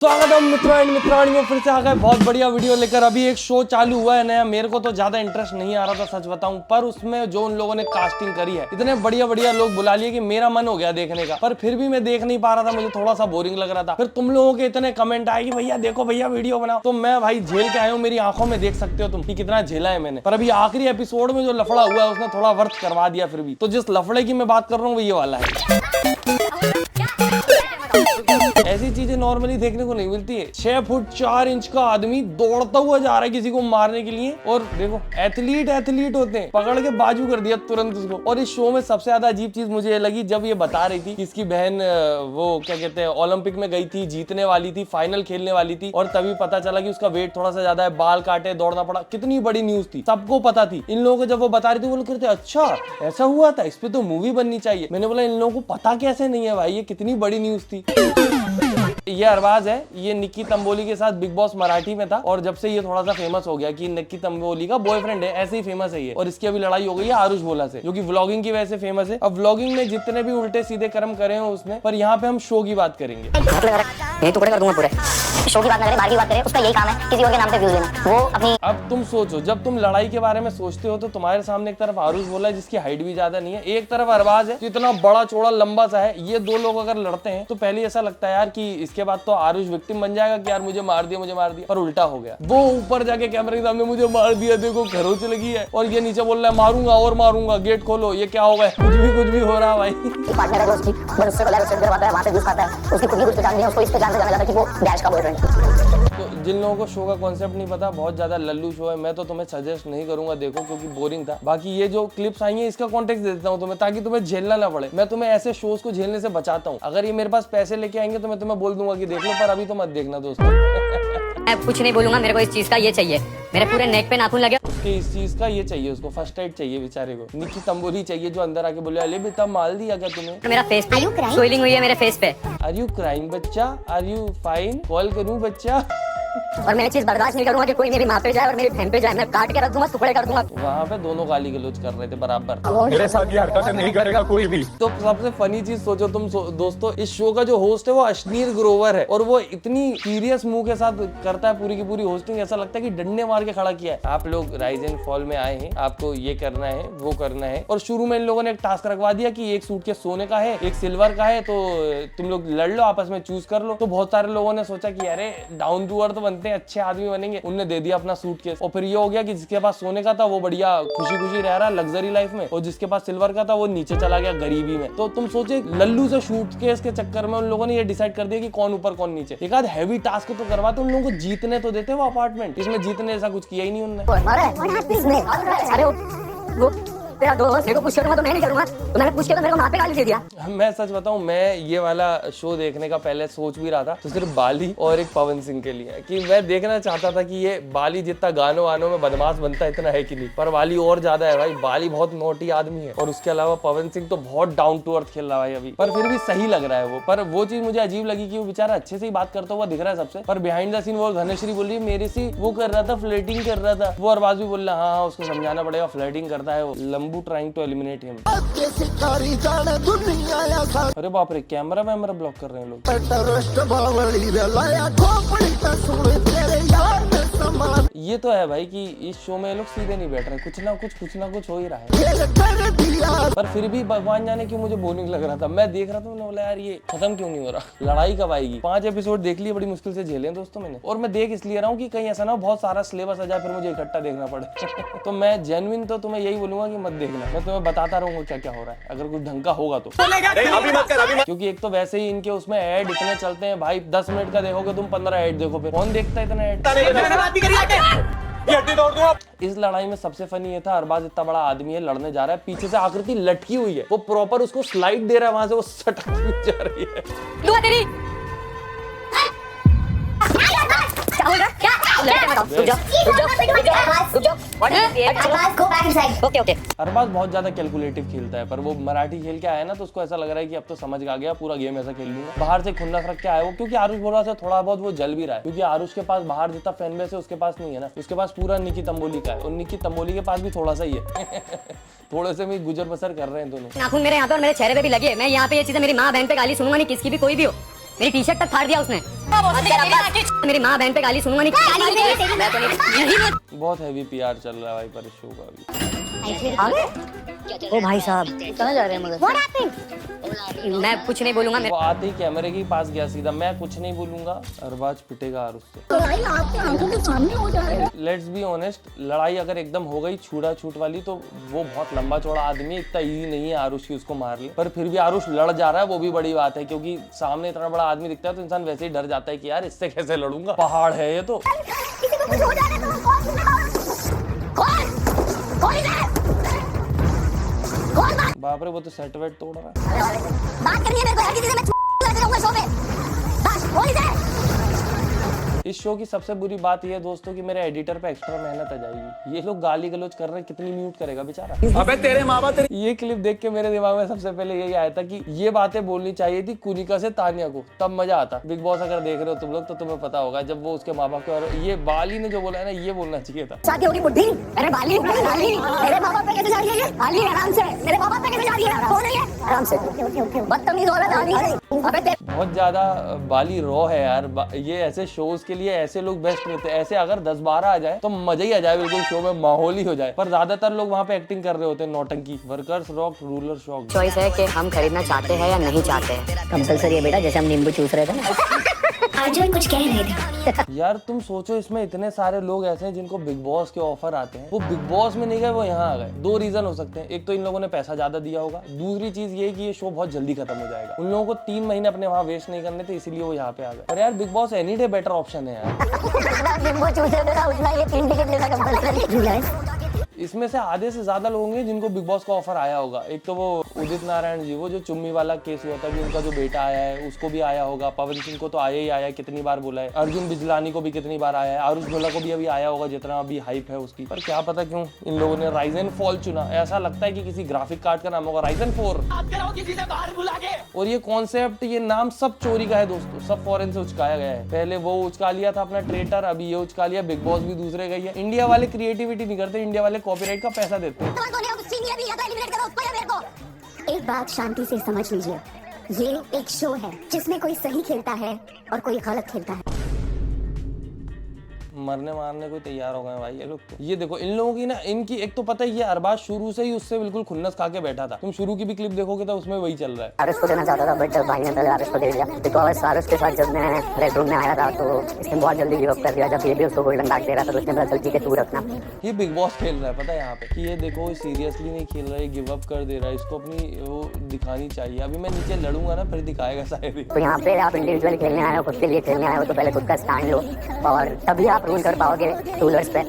स्वागत है मित्रों एंड मित्राणियों, फिर से आ गए बहुत बढ़िया वीडियो लेकर। अभी एक शो चालू हुआ है नया, मेरे को तो ज्यादा इंटरेस्ट नहीं आ रहा था सच बताऊं, पर उसमें जो उन लोगों ने कास्टिंग करी है, इतने बढ़िया बढ़िया लोग बुला लिए कि मेरा मन हो गया देखने का, पर फिर भी मैं देख नहीं पा रहा था, मुझे थोड़ा सा बोरिंग लग रहा था। फिर तुम लोगों के इतने कमेंट आए कि भैया देखो भैया वीडियो बनाओ, तो मैं भाई झेल के आया हूँ। मेरी आंखों में देख सकते हो तुम कि कितना झेला है मैंने। पर अभी आखिरी एपिसोड में जो लफड़ा हुआ है उसने थोड़ा वर्थ करवा दिया। फिर भी तो जिस लफड़े की मैं बात कर रहा हूँ वो ये वाला है। ऐसी चीजें नॉर्मली देखने को नहीं मिलती है। 6 फुट 4 इंच का आदमी दौड़ता हुआ जा रहा है किसी को मारने के लिए, और देखो एथलीट होते हैं, पकड़ के बाजू कर दिया तुरंत उसको। और इस शो में सबसे ज्यादा अजीब चीज मुझे ये लगी जब ये बता रही थी कि इसकी बहन वो क्या कहते हैं ओलंपिक में गई थी, जीतने वाली थी, फाइनल खेलने वाली थी, और तभी पता चला कि उसका वेट थोड़ा सा ज्यादा है, बाल काटे, दौड़ना पड़ा। कितनी बड़ी न्यूज थी, सबको पता थी। इन लोगों को जब वो बता रही थी वो लोग कहते अच्छा ऐसा हुआ था, इस पे तो मूवी बननी चाहिए। मैंने बोला इन लोगों को पता कैसे नहीं है भाई, ये कितनी बड़ी न्यूज थी। ये अरबाज है, ये निक्की तंबोली के साथ बिग बॉस मराठी में था, और जब से ये थोड़ा सा फेमस हो गया कि निक्की तंबोली का बॉयफ्रेंड है, ऐसे ही फेमस है ये। और इसकी अभी लड़ाई हो गई है आरुष भोला से, जो कि व्लॉगिंग की वजह से फेमस है। अब व्लॉगिंग में जितने भी उल्टे सीधे कर्म करे हो उसने, पर यहाँ पे हम शो की बात करेंगे। टुकड़े कर दूंगा पूरे। शो की बात ना करें, बाहर की बात करें, उसका यही काम है किसी और के नाम पे व्यूज लेना। वो अपनी अब तुम सोचो, जब तुम लड़ाई के बारे में सोचते हो तो तुम्हारे सामने एक तरफ आरुष भोला है जिसकी हाइट भी ज्यादा नहीं है, एक तरफ अरबाज है जो इतना बड़ा चौड़ा लंबा सा है। ये दो लोग अगर लड़ते हैं तो पहले ऐसा लगता है यार कि इसके बाद तो आरुष विक्टिम बन जाएगा कि यार मुझे मार दिया, पर उल्टा हो गया। वो ऊपर जाके कैमरे के सामने मुझे मार दिया, देखो घरों से लगी है, और ये नीचे बोल रहा है मारूंगा और मारूंगा, गेट खोलो। ये क्या होगा? कुछ भी हो रहा है भाई। पार्टनर है उसकी, वो उससे पहले उससे डरवाता है, वहां से घुस पाता है, उसकी खुद की कुछ पहचान नहीं है, उसको इस पहचान से जाना जाता है कि वो डैश का बॉयफ्रेंड है। तो जिन लोगों को शो का कॉन्सेप्ट नहीं पता, बहुत ज्यादा लल्लू शो है। मैं तो तुम्हें सजेस्ट नहीं करूंगा देखो, क्योंकि बोरिंग था। बाकी ये जो क्लिप्स आई हैं इसका कॉन्टेक्स्ट दे देता हूँ तुम्हें, ताकि तुम्हें झेलना ना पड़े। मैं तुम्हें ऐसे शोज को झेलने से बचाता हूँ। अगर ये मेरे पास पैसे लेके आएंगे तो मैं तुम्हें बोल दूंगा कि देख लो, पर अभी तो मत देखना दोस्तों। मैं कुछ नहीं बोलूंगा, मेरे को इस चीज का ये चाहिए, मेरे पूरे नेक पे नाखून लगे। उसके इस चीज का ये चाहिए, उसको फर्स्ट एड चाहिए बेचारे को। निक्की तंबोली चाहिए जो अंदर आके बोले अले बेटा माल दिया क्या तुम्हें? मेरा फेस पे स्वेलिंग हुई है, मेरे फेस पे। आर यू क्राइम बच्चा? Are you fine? कॉल करूं बच्चा? और मैं चीज बर्दाश्त नहीं करूंगा कि कोई मेरी माँ पे जाए और मेरी बहन पे जाए। मैं काट के रख दूंगा, टुकड़े कर दूंगा। वहाँ पे दोनों गाली गलौज कर रहे थे बराबर। मेरे साथ ये हरकत नहीं करेगा कोई भी। तो सबसे फनी चीज सोचो तुम दोस्तों, इस शो का जो होस्ट है वो अश्नीर ग्रोवर है, और वो इतनी सीरियस मुंह के साथ करता है पूरी की पूरी होस्टिंग, ऐसा लगता है कि डंडे मार के खड़ा किया है। आप लोग राइज एंड फॉल में आए हैं, आपको ये करना है वो करना है, और शुरू में इन लोगों ने एक टास्क रखवा दिया कि एक सूट के सोने का है, एक सिल्वर का है, तो तुम लोग लड़ लो, आपस में चूज कर लो। तो बहुत सारे लोगों ने सोचा कि अरे डाउन टू अर्थ बनते हैं, अच्छे आदमी बनेंगे, उनने दे दिया अपना सूटकेस। और फिर ये हो गया कि जिसके पास सोने का था वो बढ़िया खुशी खुशी रह रहा लग्जरी लाइफ में, और जिसके पास सिल्वर का था वो नीचे चला गया गरीबी में। तो तुम सोचे लल्लू से सूटकेस के चक्कर में उन लोगों ने ये डिसाइड कर दिया कि कौन ऊपर कौन नीचे। एक आध हैवी टास्क तो करवाते, उन लोगों को जीतने तो देते वो अपार्टमेंट। इसमें जीतने ऐसा कुछ किया ही नहीं उन्होंने। अरे वो तेरा दोस्त मेरे को पूछ करूंगा तो मैं नहीं करूंगा, तो मैंने पूछ के तो मेरे को वहां पे गाली दे दिया। मैं सच बताऊं, मैं ये वाला शो देखने का पहले सोच भी रहा था तो सिर्फ बाली और एक पवन सिंह के लिए, कि मैं देखना चाहता था कि ये बाली जितना गानों वानों में बदमाश बनता है इतना है कि नहीं, पर बाली और ज्यादा है भाई। बाली बहुत नोटी आदमी है, और उसके अलावा पवन सिंह तो बहुत डाउन टू अर्थ खेल रहा है भाई अभी, पर फिर भी सही लग रहा है वो। पर वो चीज मुझे अजीब लगी कि वो बेचारा अच्छे से ही बात करता हुआ दिख रहा है सबसे, पर बिहाइंड द सीन वो घनश्री बोल रही है मेरे से वो कर रहा था, फ्लर्टिंग कर रहा था। वो अरबाज भी बोल रहा हाँ उसको समझाना पड़ेगा, फ्लर्टिंग करता है वो। लंबू ट्राइंग टू एलिमिनेट हिम। अरे बाप रे, कैमरा वैमरा ब्लॉक कर रहे हैं लोग। ये तो है भाई कि इस शो में लोग सीधे नहीं बैठ रहे, कुछ ना कुछ हो ही रहा है। पर फिर भी भगवान जाने क्यों मुझे बोरिंग लग रहा था। मैं देख रहा था, मैंने बोला यार ये खत्म क्यों नहीं हो रहा, लड़ाई कब आएगी। 5 एपिसोड देख लिए, बड़ी मुश्किल से झेले दोस्तों मैंने। और मैं देख इसलिए रहा हूँ कि कहीं ऐसा ना बहुत सारा सिलेबस आ जाए फिर मुझे इकट्ठा देखना पड़े। तो मैं जेन्युइन तो तुम्हें यही बोलूंगा कि मत देखना, मैं तुम्हें बताता रहूंगा क्या क्या हो रहा है, अगर कुछ ढंग का होगा तो। क्योंकि एक तो वैसे ही इनके उसमें ऐड इतने चलते हैं भाई, 10 मिनट का देखोगे तुम 15 ऐड देखो, फिर कौन देखता है इतना ऐड। इस लड़ाई में सबसे फनी ये था, अरबाज इतना बड़ा आदमी है, लड़ने जा रहा है, पीछे से आकृति लटकी हुई है, वो प्रॉपर उसको स्लाइड दे रहा है, वहां से वो सटक जा रही है। अरबाज बहुत ज्यादा कैलकुलेटिव खेलता है, पर वो मराठी खेल के आया ना तो उसको ऐसा लग रहा है कि अब तो समझ आ गया, पूरा गेम ऐसा खेल लूंगा। बाहर से खुन्नस रख के आया वो, क्योंकि आरुष बोल रहा था थोड़ा बहुत वो जल भी रहा है, क्योंकि आरुष के पास बाहर जितना फैन बेस है उसके पास नहीं है ना, उसके पास पूरा निक्की तंबोली का है, और निक्की तंबोली के पास भी थोड़ा सा ही है। थोड़े से भी गुजर बसर कर रहे हैं दोनों। नाखून मेरे यहाँ पे और मेरे चेहरे पे भी लगे। मैं यहाँ पे ये चीजें मेरी माँ बहन पे गाली सुनूंगा नहीं, किसकी भी कोई भी हो। मेरी टी शर्ट तक फाड़ दिया उसने। मेरी माँ बहन पे गाली सुनूंगा नहीं। बहुत हैवी पीआर चल रहा है भाई पर इस शो का अभी। ओ भाई साहब कहाँ जा रहे हैं मगर? मैं कुछ नहीं बोलूंगा। वो आते ही कैमरे के पास गया सीधा, मैं कुछ नहीं बोलूंगा। अरबाज पिटेगा आरुष से। लेट्स बी ऑनेस्ट, लड़ाई अगर एकदम हो गई छूटा छूट वाली तो वो बहुत लंबा चौड़ा आदमी है, इतना इजी नहीं है आरुष की उसको मार ले। पर फिर भी आरुष लड़ जा रहा है, वो भी बड़ी बात है, क्योंकि सामने इतना बड़ा आदमी दिखता है तो इंसान वैसे ही डर जाता है कि यार इससे कैसे लड़ूंगा, पहाड़ है ये तो। बाप रे, वो तो सेट वेट तोड़ रहा है। बात करनी है मेरे को, हर किसी से मैं रहूंगा शो पे। बस बोल दे। इस शो की सबसे बुरी बात यह है दोस्तों कि मेरे एडिटर पे एक्स्ट्रा मेहनत आ जाएगी। ये लोग गाली गलौज कर रहे हैं, कितनी म्यूट करेगा बेचारा। अबे तेरे माँ बाप तेरे ये क्लिप देख के मेरे दिमाग में सबसे पहले यही आया था कि ये बातें बोलनी चाहिए थी कुनिका से तानिया को, तब मजा आता। बिग बॉस अगर देख रहे हो तुम लोग तो तुम्हें पता होगा, जब वो उसके माँ बाप को, और ये बाली ने जो बोला है ना, ये बोलना चाहिए था। शादी होगी बुद्धि। अरे बाली मेरे माँ बाप पे कैसे जा रही है ये? बाली आराम से, मेरे माँ बाप पे कैसे जा रही है? हो रही है आराम से। बदतमीज औरत आ रही है। अबे बहुत ज्यादा बाली रॉ है यार। ये ऐसे शोज के लिए ऐसे लोग बेस्ट रहते हैं। ऐसे अगर 10-12 आ जाए तो मजा ही आ जाए, बिल्कुल शो में माहौल ही हो जाए। पर ज्यादातर लोग वहाँ पे एक्टिंग कर रहे होते हैं नौटंकी। Workers rock, ruler shock. Choice है कि हम खरीदना चाहते हैं या नहीं चाहते हैं। कंपलसरी है बेटा, जैसे हम नींबू चूस रहे थे ना। अर्जुन कुछ कह रहे थे यार तुम सोचो, इसमें इतने सारे लोग ऐसे हैं जिनको बिग बॉस के ऑफर आते हैं, वो बिग बॉस में नहीं गए, वो यहाँ आ गए। 2 रीजन हो सकते हैं। एक तो इन लोगों ने पैसा ज्यादा दिया होगा, दूसरी चीज ये कि ये शो बहुत जल्दी खत्म हो जाएगा। उन लोगों को 3 महीने अपने वहाँ वेस्ट नहीं करने थे, इसीलिए वो यहाँ पे आ गए। पर यार big boss any day better option है यार। इसमें से आधे से ज्यादा लोग होंगे जिनको बिग बॉस का ऑफर आया होगा। एक तो वो उदित नारायण जी, वो जो चुम्मी वाला केस हुआ था, भी उनका जो बेटा आया है उसको भी आया होगा। पवन सिंह को तो आया ही आया है, कितनी बार बोला है। अर्जुन बिजलानी को भी कितनी बार आया है। आरुष गोला को भी अभी आया होगा, जितना अभी हाइप है उसकी। पर क्या पता क्यों इन लोगों ने राइजन फॉल चुना। ऐसा लगता है कि किसी ग्राफिक कार्ड का नाम होगा राइजन 4। और ये कॉन्सेप्ट, ये नाम सब चोरी का है दोस्तों, सब फॉरेन से उचकाया गया है। पहले वो उचका लिया था अपना ट्रेटर, अभी ये उचका लिया। बिग बॉस भी दूसरे गई है। इंडिया वाले क्रिएटिविटी नहीं करते, इंडिया वाले कॉपीराइट का पैसा देते हैं। एक बात शांति से समझ लीजिए, ये एक शो है जिसमें कोई सही खेलता है और कोई गलत खेलता है। मरने मारने को तैयार हो गए भाई ये लोग तो। ये देखो इन लोगों की ना, इनकी एक तो पता है ये अरबाज शुरू से ही उससे बिल्कुल खुन्नस खा के बैठा था। तुम शुरू की भी क्लिप देखोगे तो उसमें वही चल रहा है। आरुष को देना चाहता था, बट जब भाई ने पहले आरुष को दे दिया। बिकॉज आरुष के साथ जब मैं रेड रूम में आया था तो इसने बहुत जल्दी गिव अप कर दिया। जब ये भी उसको गोल्डन कार्ड दे रहा था तो उसने बोला जल्दी के तू रखना। ये बिग बॉस खेल रहा है पता है यहाँ पे, कि ये देखो सीरियसली नहीं खेल रहा है, गिव अप कर दे रहा है। इसको अपनी वो दिखानी चाहिए। अभी मैं नीचे लड़ूंगा ना, फिर दिखाएगा शायद ही। तो यहाँ पे आप इंडिविजुअल खेलने आए हो, खुद के लिए खेलने आए हो, तो पहले खुद का स्टैंड लो और तभी आप रूल कर पाओगे रूलर्स पे।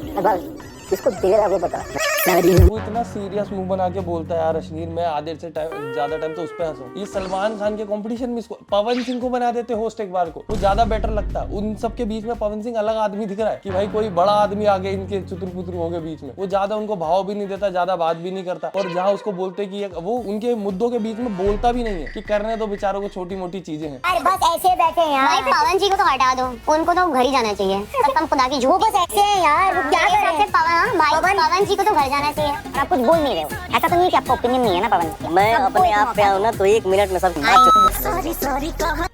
किसको दे रहा है वो बता। वो इतना सीरियस मुंह बना के बोलता है यार अश्नीर, मैं आधे से ज्यादा टाइम तो उस पे हंसूं। ये सलमान खान के कंपटीशन में इसको पवन सिंह को बना देते होस्ट एक बार को, वो ज्यादा बेटर लगता। उन सब के बीच में पवन सिंह अलग आदमी दिख रहा है कि भाई कोई बड़ा आदमी आ गया इनके चुतर पुतर हो गए बीच में। वो ज्यादा उनको भाव भी नहीं देता, ज्यादा बात भी नहीं करता। और जहाँ उसको बोलते कि वो उनके मुद्दों के बीच में बोलता भी नहीं है कि करने दो बेचारों को, छोटी मोटी चीजें हैं। अरे बस ऐसे बैठे हैं यार। पवन जी को तो हटा दो, उनको तो घर ही जाना चाहिए। कसम खुदा की झूठ, बस ऐसे हैं यार। वो क्या कर रहे हैं? पवन जी को तो घर जाना चाहिए। आप कुछ बोल नहीं रहे हो। ऐसा तो नहीं कि आपको ओपिनियन नहीं है ना पवन? मैं अपने आप पे आऊँ ना तो 1 मिनट में सब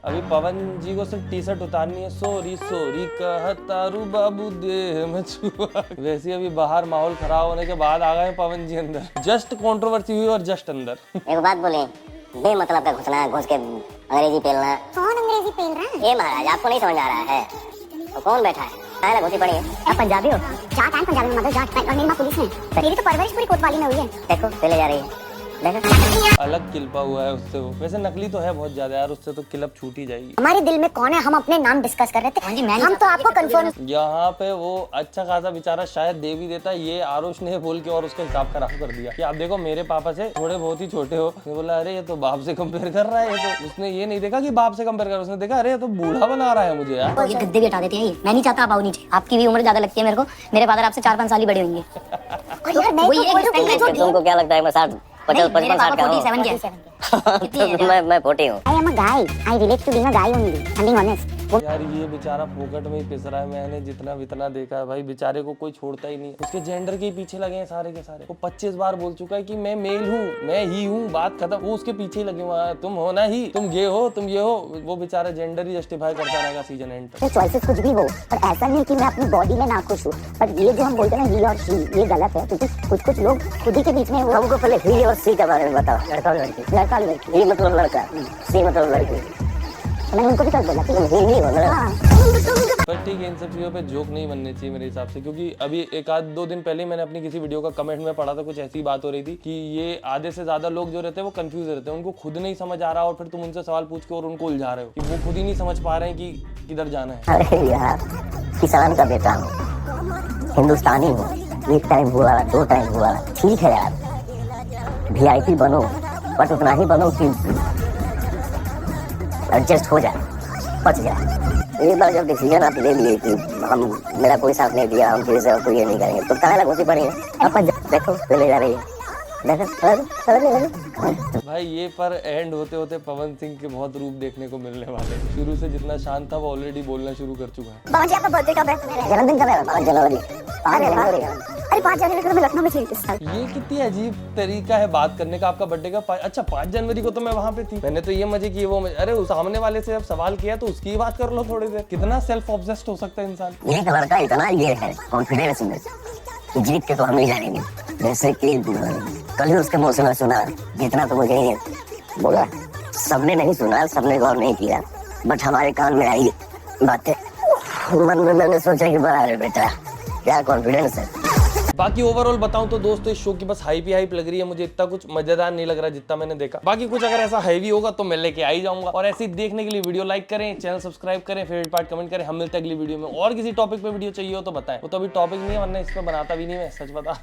अभी पवन जी को सिर्फ टी शर्ट उतारनी है। सॉरी सॉरी कहतारू बाबू दे में छुआ। वैसे अभी बाहर माहौल खराब होने के बाद आ गए पवन जी अंदर। जस्ट कंट्रोवर्सी हुई और जस्ट अंदर। एक बात बोले, बेमतलब का घुसना, घुस के अंग्रेजी पेलना। कौन अंग्रेजी पेल रहा है? ये महाराज आपको नहीं समझ आ रहा है तो कौन बैठा है? घुसी पड़ी है। आप पंजाबी हो? जाट है पंजाबी में, मगर जाट और मेरी माँ पुलिस में। तेरी तो परवरिश पूरी कोतवाली में हुई है। देखो चले जा रही है। अलग किल्पा हुआ है उससे वो। वैसे नकली तो है बहुत ज्यादा यार, उससे तो क्लिप छूट ही जाएगी। हमारे दिल में कौन है, हम अपने नाम डिस्कस कर रहे थे। हम तो आपको कंफर्म। यहाँ पे वो अच्छा खासा बेचारा शायद दे भी देता, ये आरुष ने बोल के और उसका हिसाब खराब कर दिया कि आप देखो मेरे पापा से थोड़े बहुत ही छोटे हो। उसने बोला अरे ये तो बाप से कंपेयर कर रहा है। ये तो उसने ये नहीं देखा कि बाप से कंपेयर कर, उसने देखा अरे ये तो बूढ़ा बना रहा है मुझे यार। ये गद्दे भी हटा देते हैं। मैं नहीं चाहता आप आओ नीचे, आपकी भी उम्र ज्यादा लगती है मेरे को। मेरे फादर आपसे 4-5 साल ही बड़े होंगे। तुमको क्या लगता है मैं 55 साल का हूँ? मैं 40 हूँ। I am a guy. I relate to being a guy only. I'm being honest. यार ये बेचारा फोकट में ही पिस रहा है। मैंने जितना वितना देखा है भाई, बेचारे को कोई छोड़ता ही नहीं, उसके जेंडर के ही पीछे लगे हैं सारे के सारे। वो 25 बार बोल चुका है कि मैं मेल हूँ, मैं ही हूँ, बात खत्म। वो उसके पीछे ही लगे हुए हैं, तुम हो ना ही, तुम ये हो, तुम ये हो। वो बेचारा जेंडर ही जस्टिफाई करता रहेगा सीजन एंड तक। चॉइसेस कुछ भी हो, पर ऐसा नहीं कि मैं अपनी बॉडी में ना खुश हूँ। पर ये जो हम बोलते हैं ना ही और शी, ये गलत है, क्योंकि कुछ लोग खुद ही के बीच में। हमको पहले ही और सी के बारे में बताओ। लड़का और लड़की। लड़का और लड़की। ही मतलब लड़का, सी मतलब लड़की। मैंने उनको भी कल बोला कि ही हो ना। पर ठीक है, इन सब चीज़ों पे जोक नहीं बनने चाहिए मेरे हिसाब से, क्योंकि अभी एक आध 2 दिन पहले मैंने अपनी किसी वीडियो का कमेंट में पढ़ा था, कुछ ऐसी बात हो रही थी कि ये आधे से ज्यादा लोग जो रहते हैं वो कंफ्यूज रहते हैं, उनको खुद नहीं समझ आ रहा और फिर तुम उनसे सवाल पूछ के और उनको उलझा रहे हो कि वो खुद ही नहीं समझ पा रहे हैं कि किधर जाना है। अरे यार, किसान का बेटा हूँ, हिंदुस्तानी हूँ, 1 टाइम हुआ, 2 टाइम हुआ, ठीक है यार। VIP बनो, बट उतना ही बनो कि एडजस्ट हो जाए, बच जाए। एक बार जब डिसीजन आप ले लिए कि हम, मेरा कोई साथ नहीं दिया, हम फिर से आपको ये नहीं करेंगे, तो कहाँ घुसी पड़ी है। अपन देखो ले जा रही है, भाई ये पर एंड होते होते पवन सिंह के बहुत रूप देखने को मिलने वाले। शुरू से जितना शांत था वो ऑलरेडी बोलना शुरू कर चुका है। बाबा जी आपका बर्थडे कब है? जन्मदिन कब है? 5 जनवरी। अरे 5 जनवरी को मैं लखनऊ में थी इस साल। ये कितनी अजीब तरीका है बात करने का। आपका बर्थडे का अच्छा 5 जनवरी को तो मैं वहाँ पे थी, मैंने तो ये मजे किए वो मजे। अरे उस सामने वाले से जब सवाल किया तो उसकी ही बात कर लो थोड़ी देर। कितना सेल्फ ऑब्सेस्ड हो सकता है इंसान। ये लड़का इतना ये है कॉन्फिडेंस में कि जीत के तो हम ही जाएंगे। जैसे कि कल ही उसके मुंह से मैं सुना, जितना तो मुझे ही बोला, सबने नहीं सुना, सबने गौर नहीं किया, बट हमारे कान में आई बातें। मन में मैंने सोचा कि बड़ा है बेटा, क्या कॉन्फिडेंस है। बाकी ओवरऑल बताऊं तो दोस्तों इस शो की बस हाइप ही हाइप लग रही है मुझे। इतना कुछ मजेदार नहीं लग रहा जितना मैंने देखा। बाकी कुछ अगर ऐसा हैवी होगा तो मैं लेके आ ही जाऊंगा। और ऐसे ही देखने के लिए वीडियो लाइक करें, चैनल सब्सक्राइब करें, फेवरेट पार्ट कमेंट करें। हम मिलते हैं अगली वीडियो में। और किसी टॉपिक पे वीडियो चाहिए हो तो बताएं। वो तो अभी टॉपिक नहीं है, वरना इस पर बनाता भी नहीं मैं, सच बता।